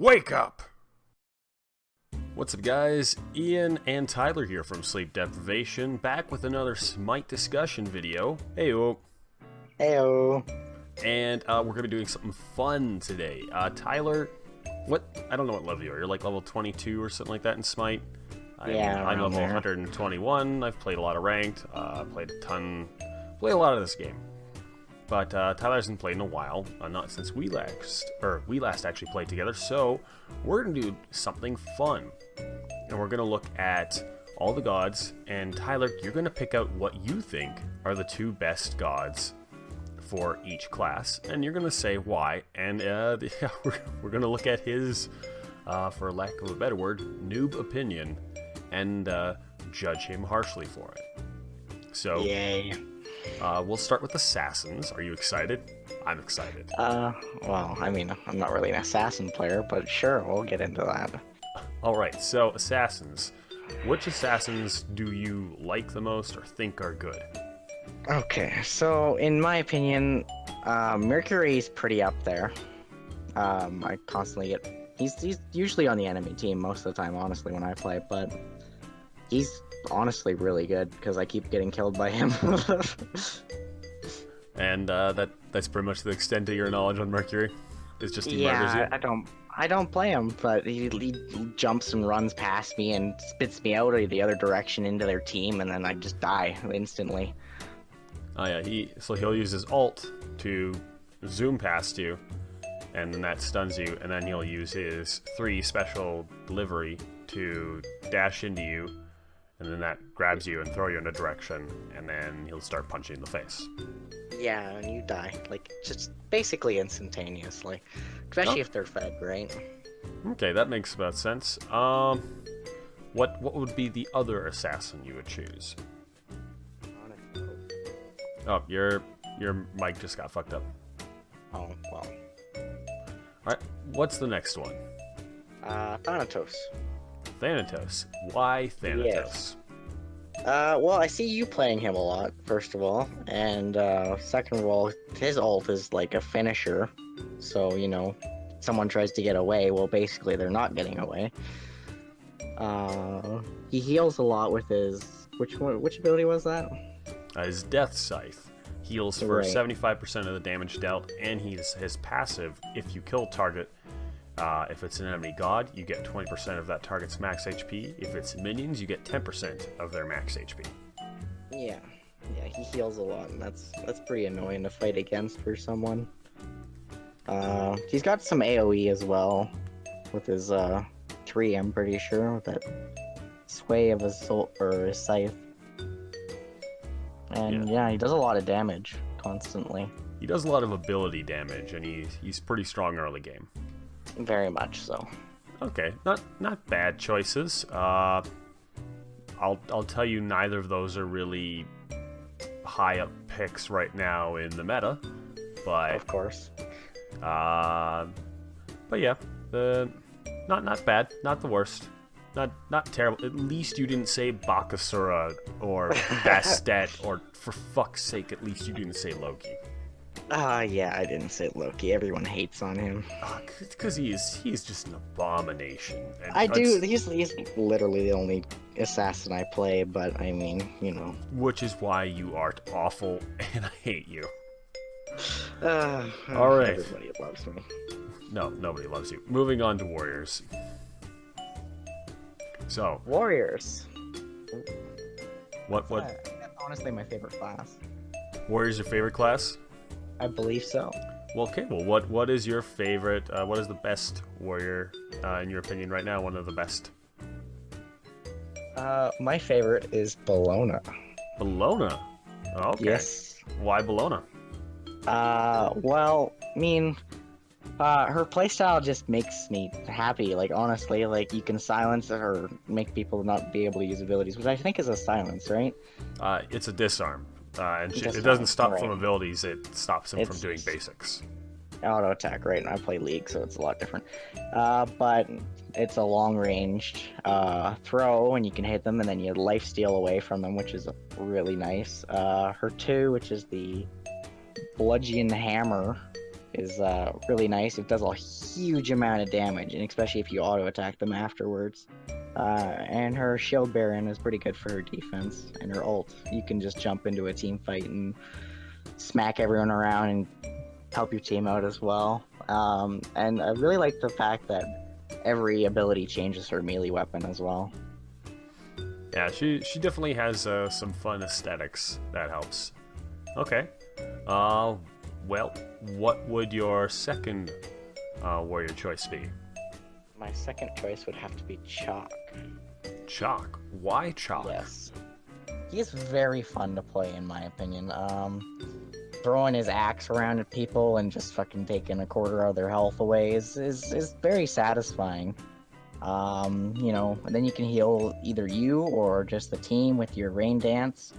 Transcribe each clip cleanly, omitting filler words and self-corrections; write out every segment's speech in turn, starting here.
Wake up! What's up guys, Ian and Tyler here from Sleep Deprivation, back with another Smite discussion video. Heyo! Heyo! And we're going to be doing something fun today. Tyler, I don't know what level you are. You're like level 22 or something like that in Smite? I'm level 121, I've played a lot of ranked, played a lot of this game. But Tyler hasn't played in a while, not since we last actually played together, so we're going to do something fun. And we're going to look at all the gods, and Tyler, you're going to pick out what you think are the two best gods for each class, and you're going to say why, and we're going to look at his, for lack of a better word, noob opinion, and judge him harshly for it. So, yay. We'll start with assassins. Are you excited? I'm excited. Well, I mean, I'm not really an assassin player, but sure, we'll get into that. Alright, so assassins. Which assassins do you like the most or think are good? Okay, so in my opinion, Mercury's pretty up there. I constantly get... He's usually on the enemy team most of the time, honestly, when I play, but he's honestly really good because I keep getting killed by him. And that's pretty much the extent of your knowledge on Mercury? Is just he murders you? I don't play him, but he jumps and runs past me and spits me out the other direction into their team, and then I just die instantly. Oh yeah, he'll use his ult to zoom past you, and then that stuns you, and then he'll use his 3 special delivery to dash into you, and then that grabs you and throw you in a direction, and then he'll start punching in the face. Yeah, and you die, like, just basically instantaneously. Especially if they're fed, right? Okay, that makes about sense. What would be the other assassin you would choose? Oh, your mic just got fucked up. Oh, well. Alright, what's the next one? Thanatos. Thanatos. Why Thanatos? Yes. Well, I see you playing him a lot, first of all, and, second of all, his ult is like a finisher, so, you know, someone tries to get away, well, basically they're not getting away. He heals a lot with his... Which ability was that? His Death Scythe heals for 75% of the damage dealt, and his passive, if you kill target, if it's an enemy god, you get 20% of that target's max HP. If it's minions, you get 10% of their max HP. Yeah, he heals a lot, and that's pretty annoying to fight against for someone. He's got some AoE as well, with his tree, I'm pretty sure, with that sway of his soul or his scythe. And yeah, he does a lot of damage constantly. He does a lot of ability damage, and he's pretty strong early game. Very much so. Okay, not bad choices. I'll tell you, neither of those are really high up picks right now in the meta, but of course. But yeah, not bad, not the worst, not terrible. At least you didn't say Bakasura or Bastet, or for fuck's sake, at least you didn't say Loki. Yeah, I didn't say Loki. Everyone hates on him. Because he's just an abomination. And he's literally the only assassin I play, but I mean, you know. Which is why you are awful, and I hate you. Alright. Everybody loves me. No, nobody loves you. Moving on to warriors. So. Warriors. What? That's honestly my favorite class. Warriors your favorite class? I believe so. Well, okay. Well, what is your favorite? What is the best warrior, in your opinion, right now? One of the best. My favorite is Bologna. Bologna. Oh, okay. Yes. Why Bologna? Well, I mean, her playstyle just makes me happy. Like, honestly, like, you can silence or make people not be able to use abilities, which I think is a silence, right? It's a disarm. And it doesn't stop from abilities, it stops him from doing basics. Auto attack, right? And I play League, so it's a lot different. But it's a long-ranged throw, and you can hit them, and then you lifesteal away from them, which is really nice. Her 2, which is the Bludgeon Hammer, is really nice. It does a huge amount of damage, and especially if you auto attack them afterwards. And her shield baron is pretty good for her defense, and her ult. You can just jump into a team fight and smack everyone around and help your team out as well. And I really like the fact that every ability changes her melee weapon as well. Yeah, she definitely has some fun aesthetics. That helps. Okay. Well, what would your second warrior choice be? My second choice would have to be Chalk. Chalk? Why Chalk? Yes. He's very fun to play, in my opinion. Throwing his axe around at people and just fucking taking a quarter of their health away is very satisfying. You know, and then you can heal either you or just the team with your rain dance.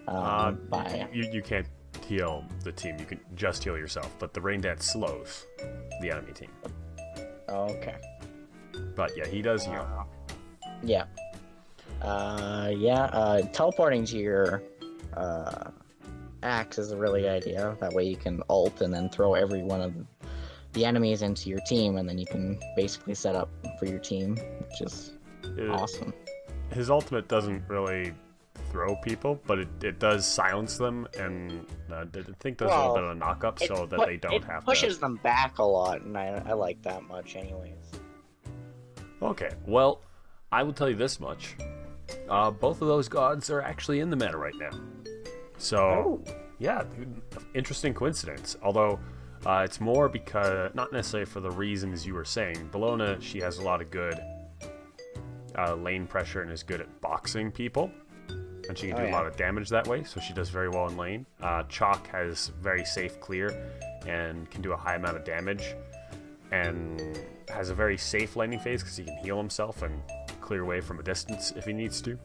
You can't heal the team. You can just heal yourself, but the rain dance slows the enemy team. Okay. But yeah, he does heal. Yeah. Teleporting to your axe is a really good idea. That way you can ult and then throw every one of the enemies into your team, and then you can basically set up for your team, which is awesome. His ultimate doesn't really throw people, but it does silence them, and I think does a little bit of a knock-up so that they don't have to... It pushes them back a lot, and I like that much anyways. Okay, well, I will tell you this much. Both of those gods are actually in the meta right now. So, yeah, interesting coincidence. Although, it's more because, not necessarily for the reasons you were saying. Bellona, she has a lot of good lane pressure and is good at boxing people. And she can do a lot of damage that way, so she does very well in lane. Chalk has very safe clear and can do a high amount of damage. And has a very safe laning phase because he can heal himself and clear away from a distance if he needs to.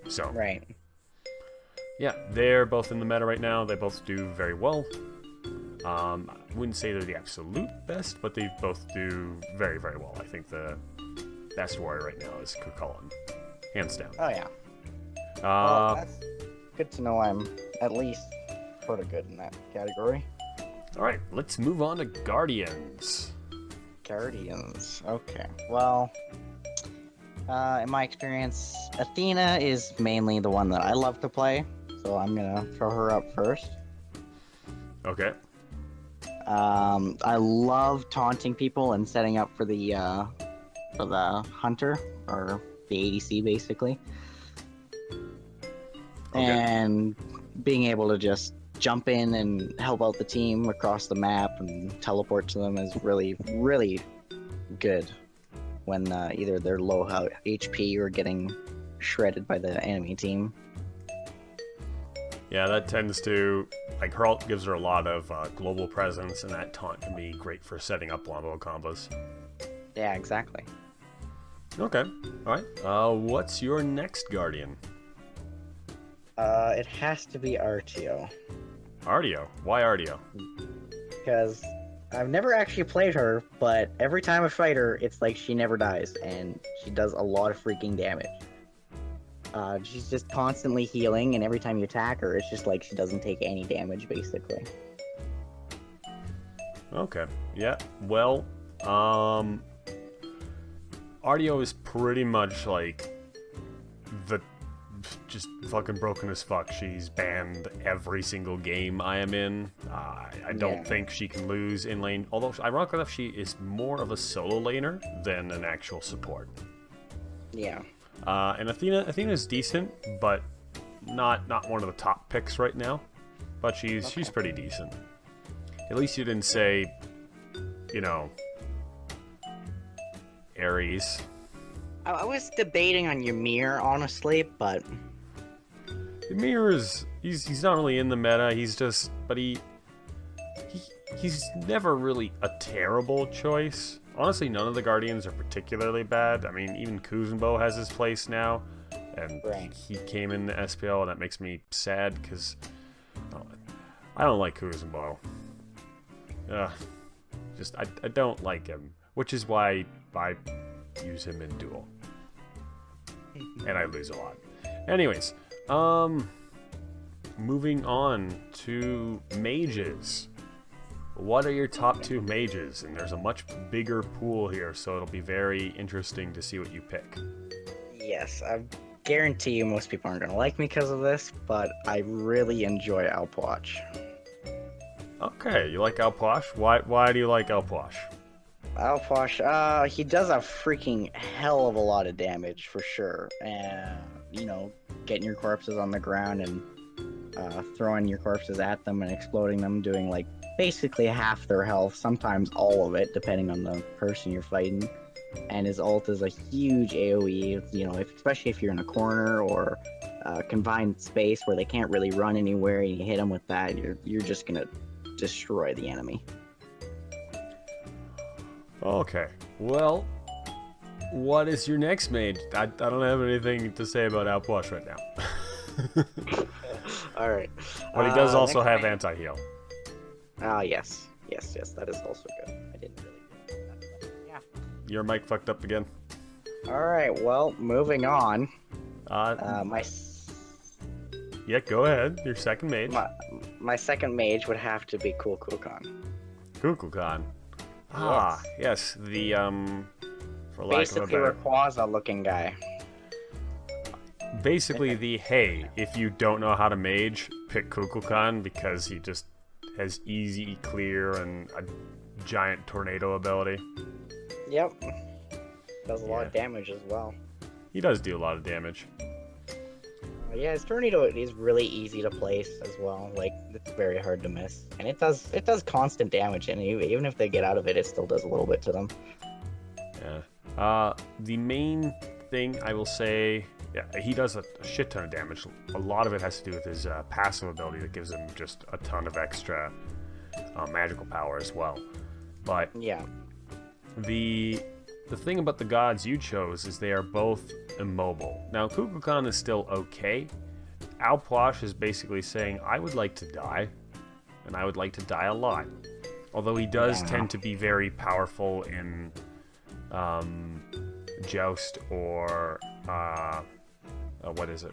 So, right. Yeah, they're both in the meta right now. They both do very well. I wouldn't say they're the absolute best, but they both do very, very well. I think the best warrior right now is Kukulkan, hands down. Oh yeah. Well, that's good to know. I'm at least sort of good in that category. All right, let's move on to Guardians. Guardians. Okay. Well, in my experience, Athena is mainly the one that I love to play, so I'm gonna throw her up first. Okay. I love taunting people and setting up for the hunter, or the ADC basically. Okay. And being able to just jump in and help out the team across the map and teleport to them is really, really good when either they're low HP or getting shredded by the enemy team. Yeah, that tends to, like, her ult gives her a lot of global presence, and that taunt can be great for setting up wombo combos. Yeah, exactly. Okay, alright. What's your next Guardian? It has to be Artio. Artio? Why Artio? Because I've never actually played her, but every time I fight her, it's like she never dies, and she does a lot of freaking damage. She's just constantly healing, and every time you attack her, it's just like she doesn't take any damage, basically. Okay, yeah, well, Artio is pretty much like the just fucking broken as fuck. She's banned every single game I am in. I don't think she can lose in lane, although ironically enough, she is more of a solo laner than an actual support. Yeah. And Athena's decent, but not one of the top picks right now. But she's pretty decent. At least you didn't say, you know, Ares. I was debating on Ymir, honestly, but Ymir he's not really in the meta. He's just, but he's never really a terrible choice. Honestly, none of the Guardians are particularly bad. I mean, even Kuzenbo has his place now, and he came in the SPL, and that makes me sad because I don't like Kuzenbo. I don't like him, which is why I use him in duel, and I lose a lot. Anyways, moving on to mages. what are your top 2 mages? And there's a much bigger pool here, so it'll be very interesting to see what you pick. Yes, I guarantee you most people aren't going to like me because of this, but I really enjoy Alpwatch. Okay, you like Alpwash? Why do you like Alpwash? Alpwash, he does a freaking hell of a lot of damage for sure. And, you know, getting your corpses on the ground and throwing your corpses at them and exploding them, doing like basically half their health, sometimes all of it, depending on the person you're fighting. And his ult is a huge AoE, you know, especially if you're in a corner or confined space where they can't really run anywhere, and you hit them with that, you're just gonna destroy the enemy. Okay, well, what is your next mage? I don't have anything to say about Alpwash right now. All right. But he does also have anti-heal. Yes, that is also good. I didn't really realize that, but yeah. Your mic fucked up again. All right, well, moving on. Yeah, go ahead. Your second mage. My second mage would have to be Kukulkan. Kukulkan. Ah, yes. The for lack basically of a better, Rayquaza looking guy. basically the hey, if you don't know how to mage, pick Kukulkan because he just has easy clear and a giant tornado ability. Yep. Does a lot of damage as well. He does do a lot of damage. Yeah, his tornado is really easy to place as well. Like, it's very hard to miss, and it does constant damage. And even if they get out of it, it still does a little bit to them. Yeah. The main thing I will say, yeah, he does a shit ton of damage. A lot of it has to do with his passive ability that gives him just a ton of extra magical power as well. But yeah, the thing about the gods you chose is they are both immobile. Now, Kukulkan is still okay. Alpwash is basically saying, I would like to die, and I would like to die a lot. Although he does tend to be very powerful in Joust or what is it?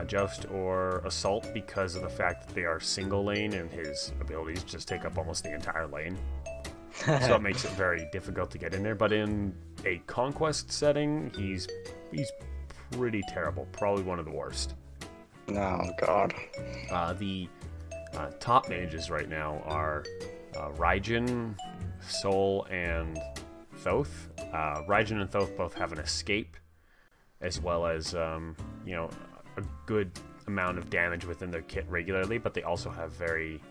Joust or Assault, because of the fact that they are single lane and his abilities just take up almost the entire lane. So it makes it very difficult to get in there. But in a conquest setting, he's pretty terrible. Probably one of the worst. Oh god. The top mages right now are Raijin, Sol, and Thoth. Raijin and Thoth both have an escape, as well as you know, a good amount of damage within their kit regularly. But they also have very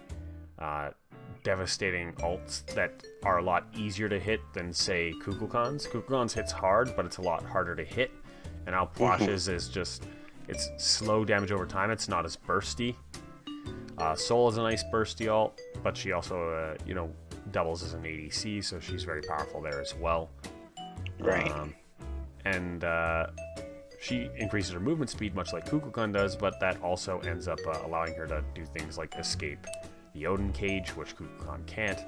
devastating ults that are a lot easier to hit than, say, Kukulkan's. Kukulkan's hits hard, but it's a lot harder to hit. And Alpwash's is just, it's slow damage over time. It's not as bursty. Sol is a nice bursty ult, but she also, you know, doubles as an ADC, so she's very powerful there as well. Right. And she increases her movement speed, much like Kukulkan does, but that also ends up allowing her to do things like escape the Odin Cage, which Kukulkan can't,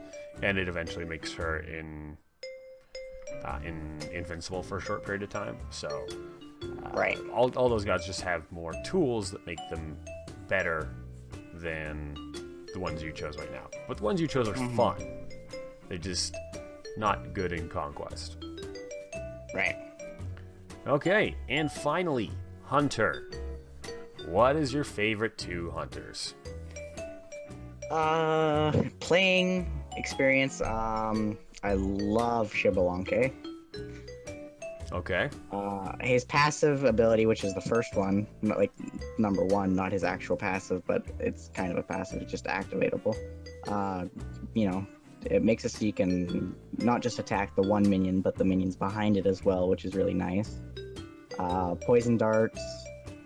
and it eventually makes her invincible for a short period of time. So, right. All those gods just have more tools that make them better than the ones you chose right now. But the ones you chose are fun. They're just not good in Conquest. Right. Okay, and finally, Hunter. What is your favorite 2 hunters? Playing experience, I love Xbalanque. Okay. His passive ability, which is the first one, like number 1, not his actual passive, but it's kind of a passive, it's just activatable. You know, it makes it so you can not just attack the one minion, but the minions behind it as well, which is really nice. Poison darts,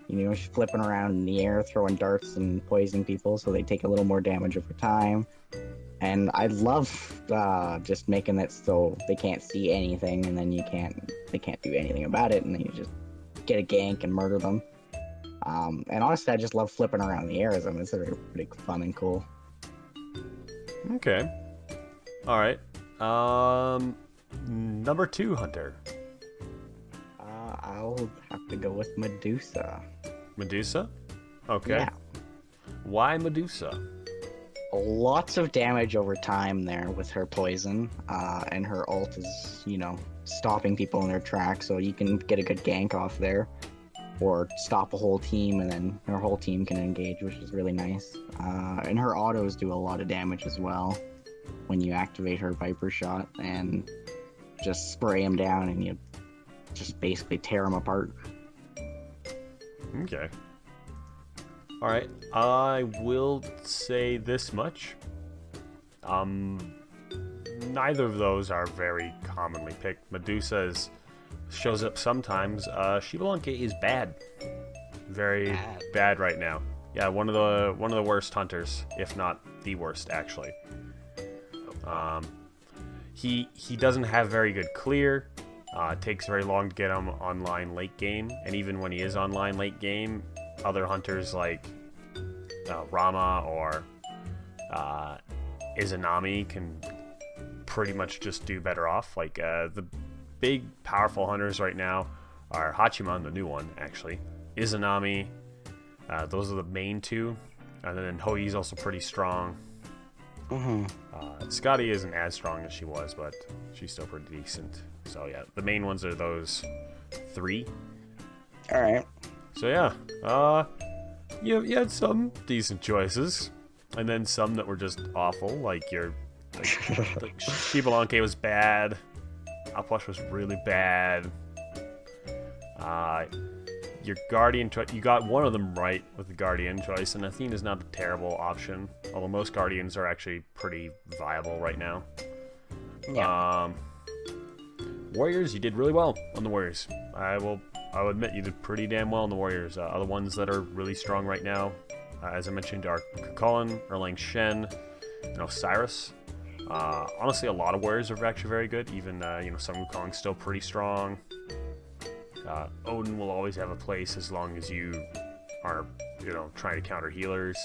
you know, she's flipping around in the air, throwing darts and poisoning people, so they take a little more damage over time. And I love just making it so they can't see anything, and then they can't do anything about it, and then you just get a gank and murder them. And honestly, I just love flipping around in the air as them. It's pretty fun and cool. Okay. All right. Number 2 hunter. I'll have to go with Medusa. Medusa? Okay. Yeah. Why Medusa? lots of damage over time there with her poison, and her ult is, you know, stopping people in their tracks, so you can get a good gank off there, or stop a whole team, and then her whole team can engage, which is really nice. And her autos do a lot of damage as well when you activate her Viper Shot and just spray them down, and you just basically tear them apart. Okay. Alright, I will say this much. Neither of those are very commonly picked. Medusa shows up sometimes. Shivalanke is bad. Very bad right now. Yeah, one of the worst hunters, if not the worst, actually. He doesn't have very good clear. It takes very long to get him online late game, and even when he is online late game, other hunters like Rama or Izanami can pretty much just do better off. Like the big powerful hunters right now are Hachiman, the new one actually, Izanami. Those are the main two, and then Hoi's also pretty strong. Scotty isn't as strong as she was, but she's still pretty decent. So yeah, the main ones are those three. All right. So yeah, you had some decent choices, and then some that were just awful. Like like Shivalanke was bad. Alplush was really bad. Your Guardian choice, you got one of them right with the Guardian choice, and Athena's not a terrible option. Although most Guardians are actually pretty viable right now. Yeah. Warriors, you did really well on the Warriors. I'll admit you did pretty damn well on the Warriors. Other ones that are really strong right now, as I mentioned, are Kukulkan, Erlang Shen, and Osiris. Honestly, a lot of Warriors are actually very good. Even Sun Wukong's still pretty strong. Odin will always have a place as long as you are, trying to counter healers.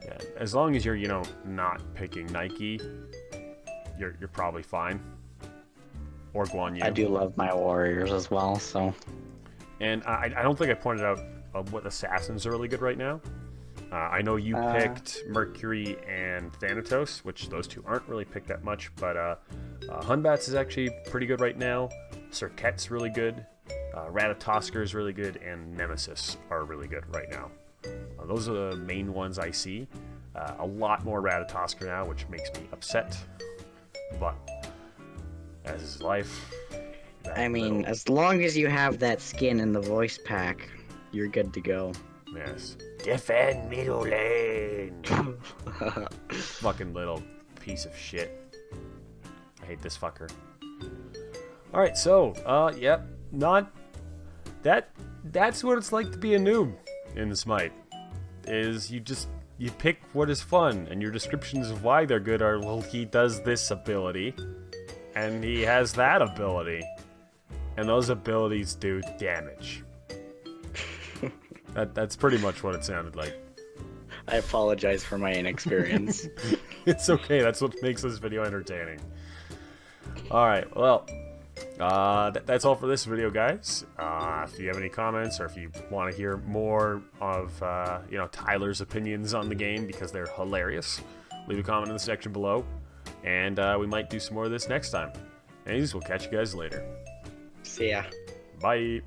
Yeah, as long as you're, not picking Nike, you're probably fine. Or Guan Yu. I do love my Warriors as well, so. And I don't think I pointed out what assassins are really good right now. I know you picked Mercury and Thanatos, which those two aren't really picked that much, but Hunbats is actually pretty good right now. Serket's really good. Ratatosker is really good, and Nemesis are really good right now. Those are the main ones I see. A lot more Ratatosker now, which makes me upset. But as is life. I mean, as long as you have that skin in the voice pack, you're good to go. Yes. Defend middle lane. Fucking little piece of shit. I hate this fucker. Alright, so, yep. That's what it's like to be a noob in the Smite. Is you pick what is fun, and your descriptions of why they're good are, well, he does this ability, and he has that ability, and those abilities do damage. That's pretty much what it sounded like. I apologize for my inexperience. It's okay, that's what makes this video entertaining. Alright, well, that's all for this video, guys. If you have any comments, or if you want to hear more of Tyler's opinions on the game, because they're hilarious, leave a comment in the section below, and we might do some more of this next time. Anyways, we'll catch you guys later. See ya. Bye.